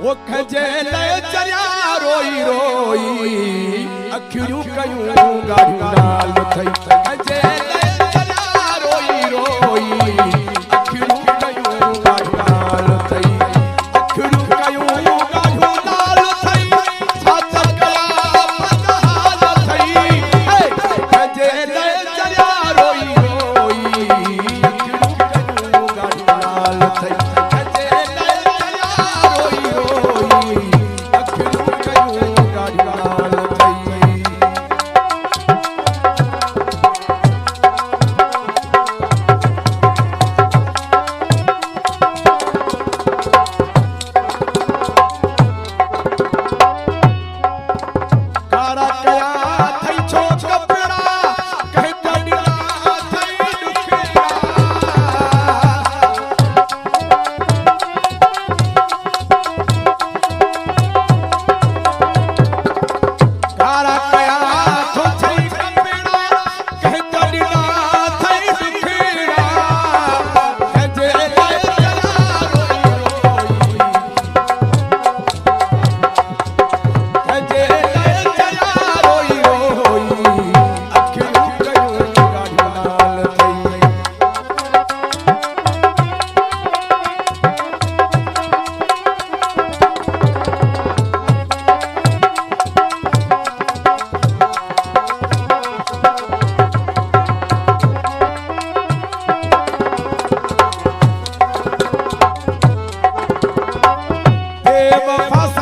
वो खजे ले चरिया रोई रोई अखियूं कयूं गाड़ियूं नाल थई खजे ले चरिया रोई रोई अखियूं कयूं गाड़ियूं नाल थई अखियूं कयूं गाड़ियूं नाल थई छात कया पताल थई खजे ले चरिया रोई रोई अखियूं कयूं गाड़ियूं नाल थई वफा